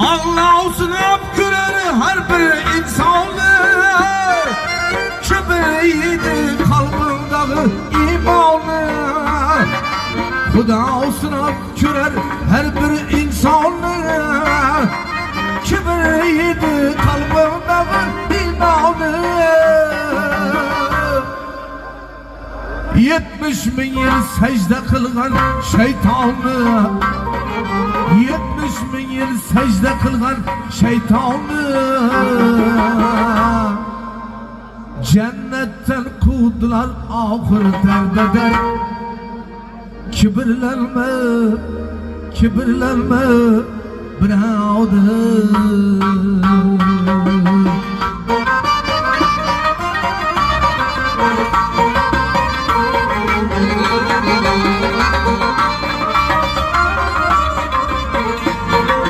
Allah sınıf görer her bir insanı. Kibiriydi kalbimdagi imanı. Xudo sınıf görer her bir insanı. Kibiriydi kalbimdagi imanı. 70 bin yıl secde kılgan şeytanı. 70 bin yıl secde kılgan şeytanı. Cennetten kovdular ahir derdeder. Kibirlenme, kibirlenme birodar.